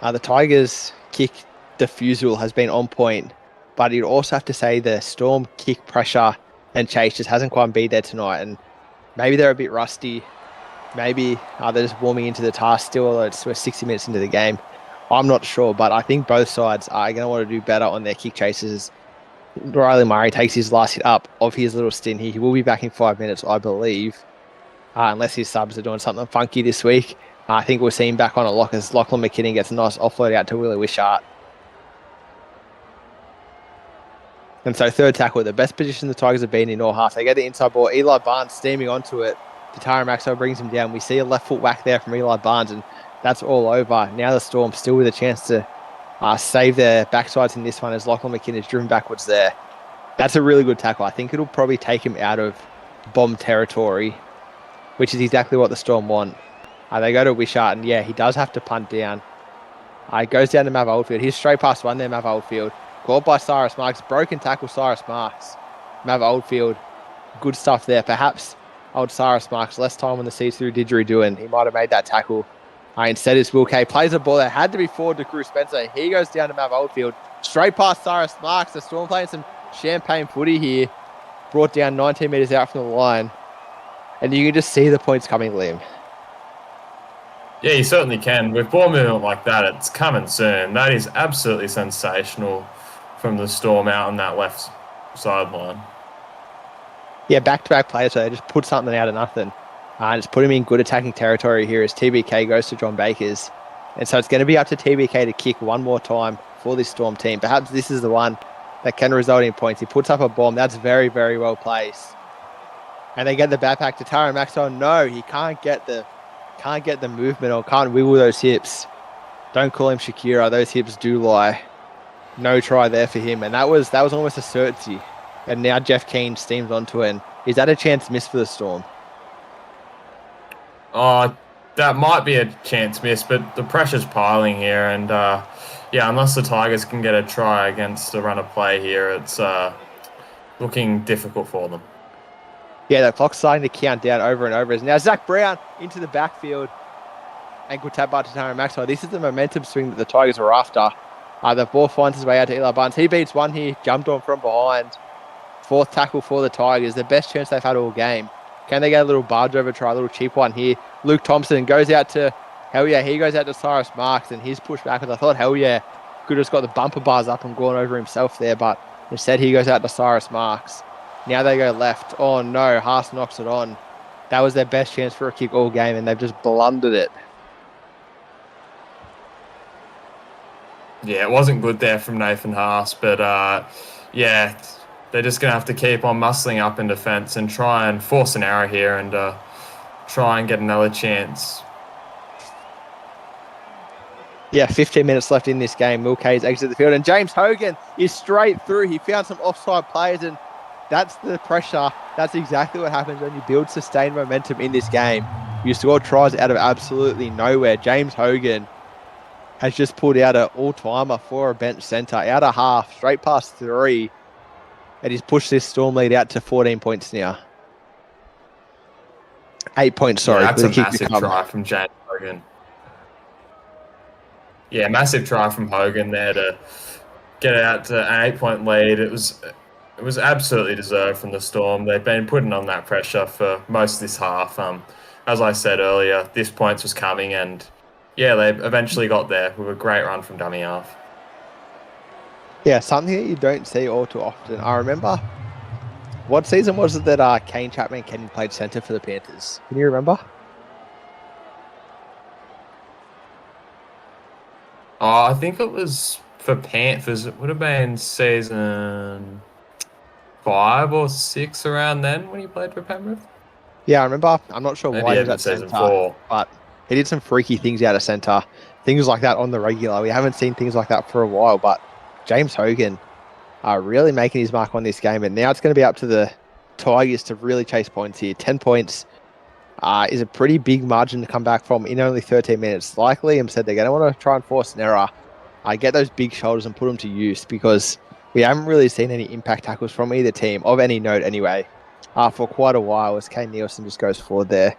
Speaker 1: the Tigers' kick defusal has been on point, but you'd also have to say the Storm kick pressure and chase just hasn't quite been there tonight. And maybe they're a bit rusty. Maybe they're just warming into the task still, although we're 60 minutes into the game. I'm not sure, but I think both sides are going to want to do better on their kick chases. Riley Murray takes his last hit up of his little stint here. He will be back in 5 minutes, I believe, unless his subs are doing something funky this week. I think we'll see him back on a lock as Lachlan McKinnon gets a nice offload out to Willie Wishart. And so third tackle, the best position the Tigers have been in all half. They get the inside ball. Eli Barnes steaming onto it. Tatara Maxwell brings him down. We see a left foot whack there from Eli Barnes, and that's all over. Now the Storm still with a chance to save their backsides in this one as Lachlan McKinnon is driven backwards there. That's a really good tackle. I think it'll probably take him out of bomb territory, which is exactly what the Storm want. They go to Wishart, and yeah, he does have to punt down. He goes down to Mav Oldfield. He's straight past one there, Mav Oldfield. Caught by Cyrus Marks. Broken tackle, Cyrus Marks. Mav Oldfield good stuff there. Perhaps old Cyrus Marks less time on the see-through didgeridoo, and he might have made that tackle. Instead, it's Will Kay plays a ball that had to be forward to Cruz Spencer. He goes down to Mav Oldfield, straight past Cyrus Marks. The Storm playing some champagne footy here, brought down 19 metres out from the line. And you can just see the points coming, Liam.
Speaker 2: Yeah, you certainly can. With ball movement like that, it's coming soon. That is absolutely sensational from the Storm out on that left sideline.
Speaker 1: Yeah, back-to-back players, so they just put something out of nothing. And it's put him in good attacking territory here as TBK goes to John Bakers. And so it's going to be up to TBK to kick one more time for this Storm team. Perhaps this is the one that can result in points. He puts up a bomb. That's very, very well placed. And they get the backpack to Tara Maxwell. No, he can't get the movement or can't wiggle those hips. Don't call him Shakira. Those hips do lie. No try there for him. And that was almost a certainty. And now Jeff Keane steams onto it. And is that a chance missed for the Storm?
Speaker 2: That might be a chance miss, but the pressure's piling here. And, yeah, unless the Tigers can get a try against the run of play here, it's looking difficult for them.
Speaker 1: Yeah, the clock's starting to count down over and over. Now Zach Brown into the backfield. And good tap by to Tara Maxwell. This is the momentum swing that the Tigers were after. The ball finds his way out to Eli Barnes. He beats one here, jumped on from behind. Fourth tackle for the Tigers. The best chance they've had all game. Can they get a little barge over try, a little cheap one here? Luke Thompson goes out to, he goes out to Cyrus Marks and he's pushed back. And I thought, could have just got the bumper bars up and gone over himself there. But instead he goes out to Cyrus Marks. Now they go left. Oh no, Haas knocks it on. That was their best chance for a kick all game and they've just blundered it.
Speaker 2: Yeah, it wasn't good there from Nathan Haas, but yeah, they're just going to have to keep on muscling up in defence and try and force an error here and try and get another chance.
Speaker 1: Yeah, 15 minutes left in this game. Milkay's exited the field and James Hogan is straight through. He found some offside players and that's the pressure. That's exactly what happens when you build sustained momentum in this game. You score tries out of absolutely nowhere. James Hogan has just pulled out an all-timer for a bench centre, out of half, straight past 3. And he's pushed this Storm lead out to 14 points now. 8 points, sorry.
Speaker 2: Yeah, that's a massive try from James Hogan. Yeah, massive try from Hogan there to get it out to an 8-point lead. It was absolutely deserved from the Storm. They've been putting on that pressure for most of this half. As I said earlier, this points was coming and yeah, they eventually got there with a great run from dummy half.
Speaker 1: Yeah, something that you don't see all too often. I remember, what season was it that Kane Chapman Kenny played centre for the Panthers? Can you remember?
Speaker 2: I think it was for Panthers. It would have been season 5 or 6 around then when he played for Penrith.
Speaker 1: Yeah, I remember. I'm not sure
Speaker 2: Maybe
Speaker 1: why he was
Speaker 2: even
Speaker 1: at
Speaker 2: season
Speaker 1: centre,
Speaker 2: 4.
Speaker 1: but he did some freaky things out of centre. Things like that on the regular. We haven't seen things like that for a while, but James Hogan are really making his mark on this game, and now it's going to be up to the Tigers to really chase points here. 10 points is a pretty big margin to come back from in only 13 minutes. Like Liam said, they're going to want to try and force an error. Get those big shoulders and put them to use because we haven't really seen any impact tackles from either team, of any note anyway, for quite a while as Kane Nielsen just goes forward there.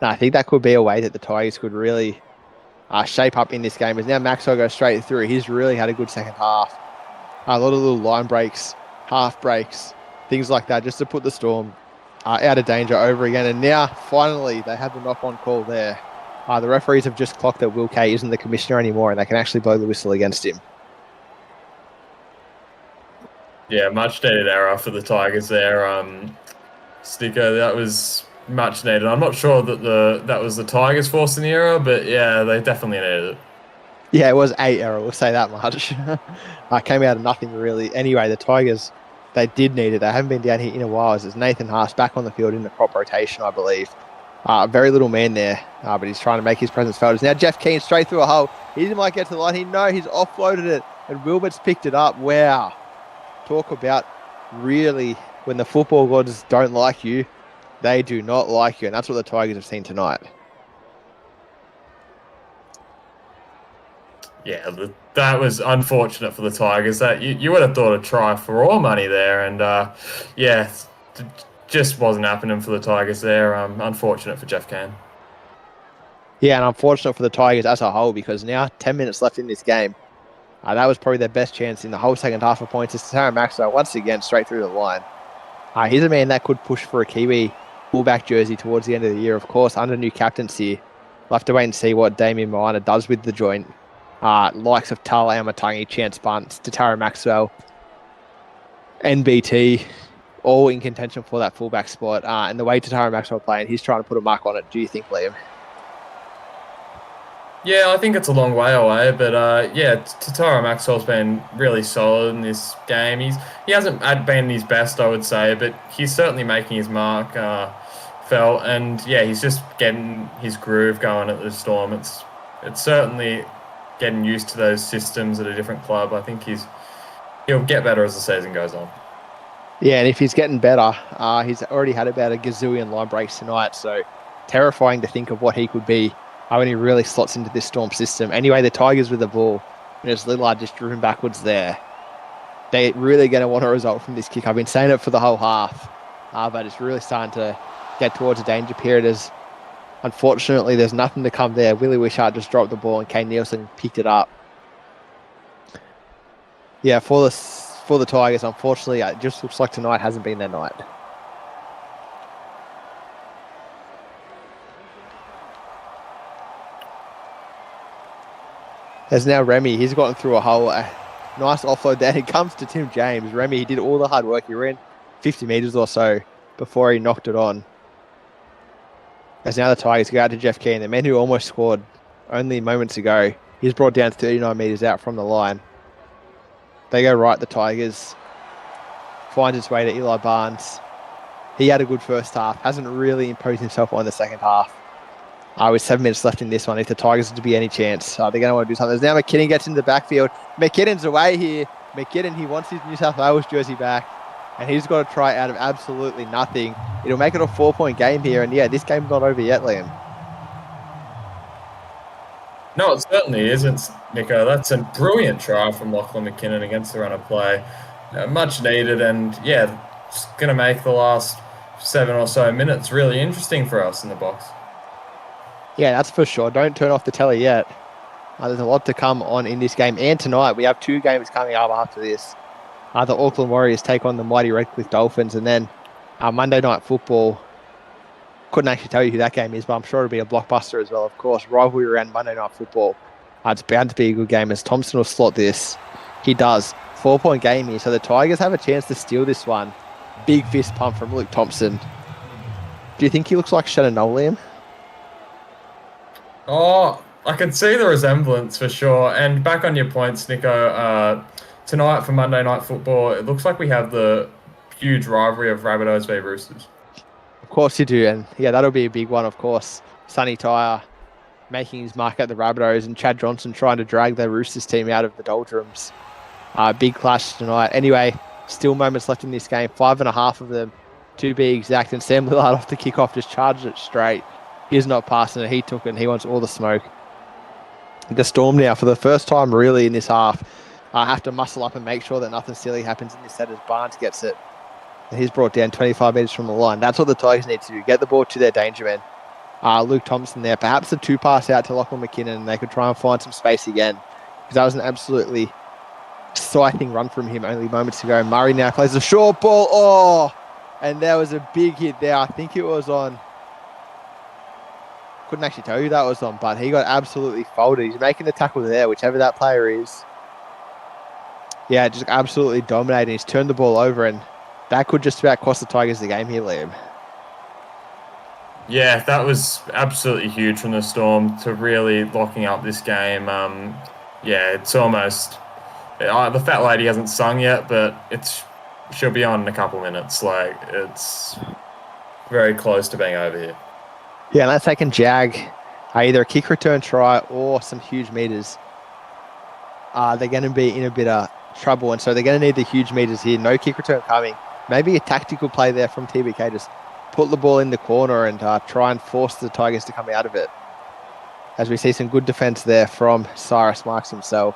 Speaker 1: And I think that could be a way that the Tigers could really shape up in this game. As now Maxwell goes straight through. He's really had a good second half. A lot of little line breaks, half breaks, things like that, just to put the Storm out of danger over again. And now, finally, they have the knock-on call there. The referees have just clocked that Will Kay isn't the commissioner anymore, and they can actually blow the whistle against him.
Speaker 2: Yeah, much needed error for the Tigers there. Sticker, that was much needed. I'm not sure that that was the Tigers forcing the error, but yeah, they definitely needed it.
Speaker 1: Yeah, it was a error, we'll say that much. Came out of nothing, really. Anyway, the Tigers, they did need it. They haven't been down here in a while. As Nathan Haas back on the field in the crop rotation, I believe. Very little man there, but he's trying to make his presence felt. Now Jeff Keane straight through a hole. He might get to the line. He's offloaded it, and Wilbert's picked it up. Wow. Talk about really when the football gods don't like you, they do not like you, and that's what the Tigers have seen tonight.
Speaker 2: Yeah, that was unfortunate for the Tigers. That you would have thought a try for all money there, and yeah, just wasn't happening for the Tigers there. Unfortunate for Jeff Cairn.
Speaker 1: Yeah, and unfortunate for the Tigers as a whole because now 10 minutes left in this game. That was probably their best chance in the whole second half of points. It's Tara Maxwell once again straight through the line. He's a man that could push for a Kiwi fullback jersey towards the end of the year. Of course, under new captaincy, we'll have to wait and see what Damien Moana does with the joint. Likes of Tala Amatangi, Chance Bunce, Tara Maxwell, NBT, all in contention for that fullback spot. And the way Tara Maxwell playing, he's trying to put a mark on it. Do you think, Liam?
Speaker 2: Yeah, I think it's a long way away, but yeah, Tatara Maxwell's been really solid in this game. He hasn't been his best, I would say, but he's certainly making his mark felt, and yeah, he's just getting his groove going at the Storm. It's certainly getting used to those systems at a different club. I think he'll get better as the season goes on.
Speaker 1: Yeah, and if he's getting better, he's already had about a gazillion line breaks tonight, so terrifying to think of what he could be when he really slots into this Storm system. Anyway, the Tigers with the ball, and it's Lillard just driven backwards there. They're really going to want a result from this kick. I've been saying it for the whole half, but it's really starting to get towards a danger period as, unfortunately, there's nothing to come there. Willie Wishart just dropped the ball and Kane Nielsen picked it up. Yeah, for the Tigers, unfortunately, it just looks like tonight hasn't been their night. There's now Remy. He's gotten through a hole. Nice offload there. It comes to Tim James. Remy, he did all the hard work. He ran 50 metres or so before he knocked it on. As now the Tigers go out to Jeff Keane, the man who almost scored only moments ago. He's brought down 39 metres out from the line. They go right, the Tigers. Finds its way to Eli Barnes. He had a good first half. Hasn't really imposed himself on the second half. With 7 minutes left in this one, if the Tigers are to be any chance, they're going to want to do something. There's now McKinnon gets into the backfield. McKinnon's away here. McKinnon, he wants his New South Wales jersey back, and he's got to try out of absolutely nothing. It'll make it a 4-point game here, and yeah, this game's not over yet, Liam.
Speaker 2: No, it certainly isn't, Nico. That's a brilliant try from Lachlan McKinnon against the run of play. Much needed, and yeah, it's going to make the last 7 or so minutes really interesting for us in the box.
Speaker 1: Yeah, that's for sure. Don't turn off the telly yet. There's a lot to come on in this game. And tonight, we have 2 games coming up after this. The Auckland Warriors take on the mighty Redcliffe Dolphins. And then Monday Night Football. Couldn't actually tell you who that game is, but I'm sure it'll be a blockbuster as well. Of course, rivalry around Monday Night Football. It's bound to be a good game as Thompson will slot this. He does. 4-point game here. So the Tigers have a chance to steal this one. Big fist pump from Luke Thompson. Do you think he looks like Shannon Liam?
Speaker 2: Oh, I can see the resemblance for sure. And back on your points, Nico, tonight for Monday Night Football, it looks like we have the huge rivalry of Rabbitohs v Roosters.
Speaker 1: Of course you do. And yeah, that'll be a big one, of course. Sonny Tyre making his mark at the Rabbitohs and Chad Johnson trying to drag the Roosters team out of the doldrums. Big clash tonight. Anyway, still moments left in this game. 5.5 of them to be exact. And Sam Lillard off the kickoff just charged it straight. He's not passing it. He took it and he wants all the smoke. The Storm now, for the first time really in this half, have to muscle up and make sure that nothing silly happens in this set as Barnes gets it. And he's brought down 25 metres from the line. That's what the Tigers need to do. Get the ball to their danger men. Luke Thompson there. Perhaps a 2-pass out to Lachlan McKinnon and they could try and find some space again. Because that was an absolutely scything run from him only moments ago. Murray now plays a short ball. Oh! And there was a big hit there. I think it was on... Couldn't actually tell you that was on, but he got absolutely folded. He's making the tackle there, whichever that player is. Yeah, just absolutely dominating. He's turned the ball over, and that could just about cost the Tigers the game here, Liam.
Speaker 2: Yeah, that was absolutely huge from the Storm to really locking up this game. Yeah, it's almost... the fat lady hasn't sung yet, but she'll be on in a couple minutes. Like, it's very close to being over here.
Speaker 1: Yeah, unless they can jag either a kick return try or some huge meters, they're going to be in a bit of trouble. And so they're going to need the huge meters here. No kick return coming. Maybe a tactical play there from TBK. Just put the ball in the corner and try and force the Tigers to come out of it. As we see some good defense there from Cyrus Marks himself.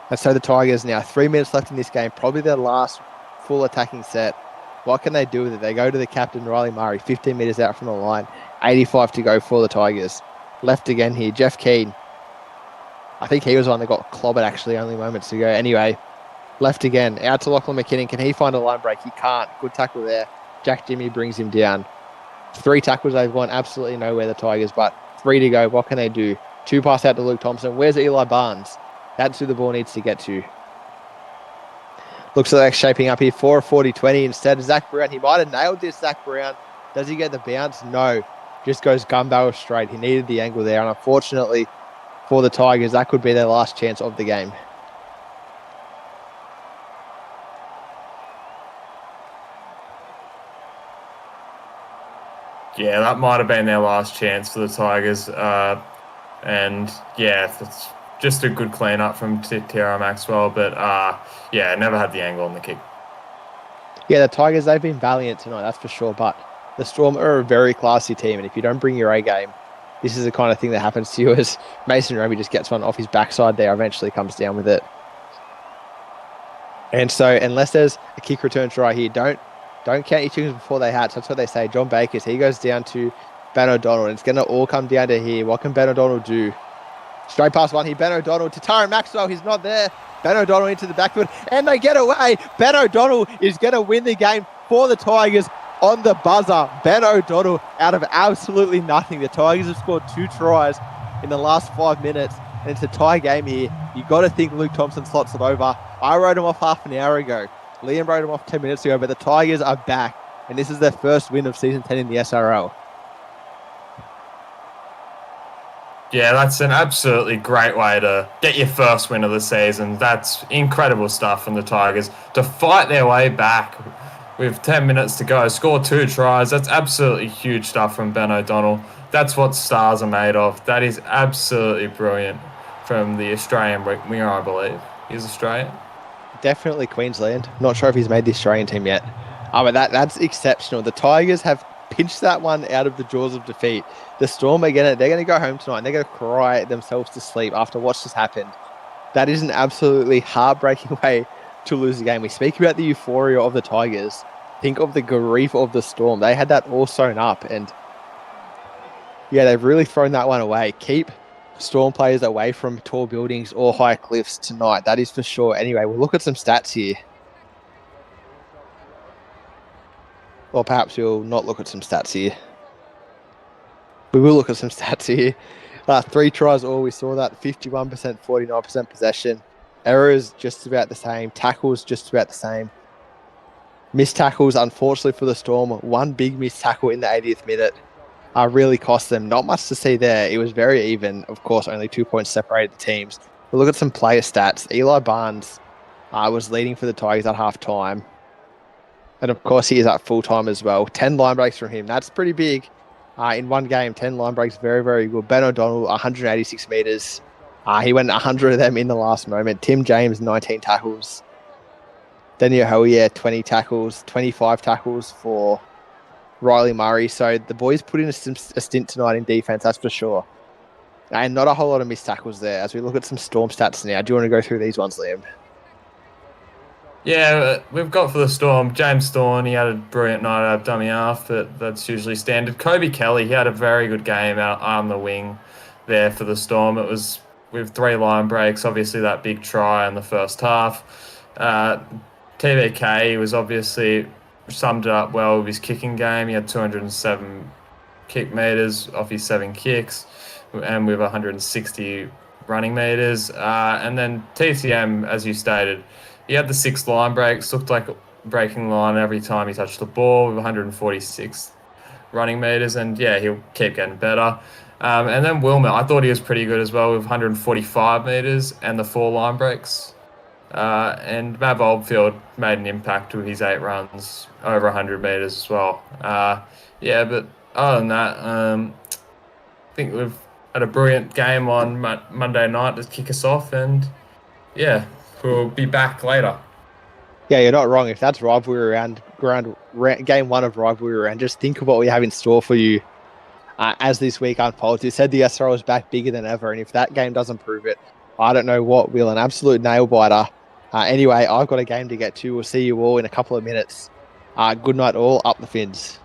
Speaker 1: And so the Tigers now, 3 minutes left in this game. Probably their last full attacking set. What can they do with it? They go to the captain, Riley Murray, 15 metres out from the line, 85 to go for the Tigers. Left again here, Jeff Keane. I think he was the one that got clobbered actually only moments ago. Anyway, left again, out to Lachlan McKinnon. Can he find a line break? He can't. Good tackle there. Jack Jimmy brings him down. 3 tackles they've gone absolutely nowhere, the Tigers, but 3 to go. What can they do? 2 pass out to Luke Thompson. Where's Eli Barnes? That's who the ball needs to get to. Looks like they're shaping up here for a 40-20 instead. Zach Brown, he might have nailed this, Zach Brown. Does he get the bounce? No. Just goes gun barrel straight. He needed the angle there, and unfortunately for the Tigers, that could be their last chance of the game.
Speaker 2: Yeah, that might have been their last chance for the Tigers. And yeah, it's just a good clean-up from Tierra Maxwell. But yeah, never had the angle on the kick.
Speaker 1: Yeah, the Tigers, they've been valiant tonight, that's for sure. But the Storm are a very classy team. And if you don't bring your A game, this is the kind of thing that happens to you as Mason Roby just gets one off his backside there, eventually comes down with it. And so unless there's a kick return try here, don't count your chickens before they hatch. That's what they say. John Bakers, he goes down to Ben O'Donnell. And it's going to all come down to here. What can Ben O'Donnell do? Straight past one here. Ben O'Donnell to Tyron Maxwell. He's not there. Ben O'Donnell into the backfield. And they get away. Ben O'Donnell is going to win the game for the Tigers on the buzzer. Ben O'Donnell out of absolutely nothing. The Tigers have scored 2 tries in the last 5 minutes. And it's a tie game here. You've got to think Luke Thompson slots it over. I wrote him off half an hour ago. Liam wrote him off 10 minutes ago. But the Tigers are back. And this is their first win of season 10 in the SRL.
Speaker 2: Yeah, that's an absolutely great way to get your first win of the season. That's incredible stuff from the Tigers. To fight their way back with 10 minutes to go, score 2 tries, that's absolutely huge stuff from Ben O'Donnell. That's what stars are made of. That is absolutely brilliant from the Australian winger, I believe. He's Australian?
Speaker 1: Definitely Queensland. Not sure if he's made the Australian team yet. But that's exceptional. The Tigers have pinched that one out of the jaws of defeat. The Storm, again, they're going to go home tonight and they're going to cry themselves to sleep after what's just happened. That is an absolutely heartbreaking way to lose the game. We speak about the euphoria of the Tigers. Think of the grief of the Storm. They had that all sewn up, and yeah, they've really thrown that one away. Keep Storm players away from tall buildings or high cliffs tonight. That is for sure. Anyway, we'll look at some stats here. Or perhaps we'll not look at some stats here. We will look at some stats here. 3 tries all. We saw that 51%, 49% possession. Errors just about the same. Tackles just about the same. Missed tackles, unfortunately for the Storm. 1 big missed tackle in the 80th minute. Really cost them. Not much to see there. It was very even. Of course, only 2 points separated the teams. We'll look at some player stats. Eli Barnes was leading for the Tigers at half time. And of course, he is at full time as well. 10 line breaks from him. That's pretty big. In one game, 10 line breaks, very, very good. Ben O'Donnell, 186 metres. He went 100 of them in the last moment. Tim James, 19 tackles. Daniel Howier, 20 tackles. 25 tackles for Riley Murray. So the boys put in a stint tonight in defence, that's for sure. And not a whole lot of missed tackles there. As we look at some Storm stats now, do you want to go through these ones, Liam?
Speaker 2: Yeah, we've got for the Storm, James Thorne, he had a brilliant night out of dummy half, but that's usually standard. Kobe Kelly, he had a very good game out on the wing there for the Storm. It was with 3 line breaks, obviously that big try in the first half. TVK was obviously summed it up well with his kicking game. He had 207 kick meters off his 7 kicks and with 160 running meters. And then TCM, as you stated, he had the 6 line breaks, looked like a breaking line every time he touched the ball with 146 running meters. And yeah, he'll keep getting better. And then Wilmer, I thought he was pretty good as well with 145 meters and the 4 line breaks. And Mav Oldfield made an impact with his 8 runs over 100 meters as well. Yeah, but other than that, I think we've had a brilliant game on Monday night to kick us off, and yeah, we'll be back later.
Speaker 1: Yeah, you're not wrong. If that's rivalry round, game 1 of rivalry round, just think of what we have in store for you as this week unfolds. You said the SRL is back bigger than ever, and if that game doesn't prove it, I don't know what will. An absolute nail biter. Anyway, I've got a game to get to. We'll see you all in a couple of minutes Good night all. Up the Fins.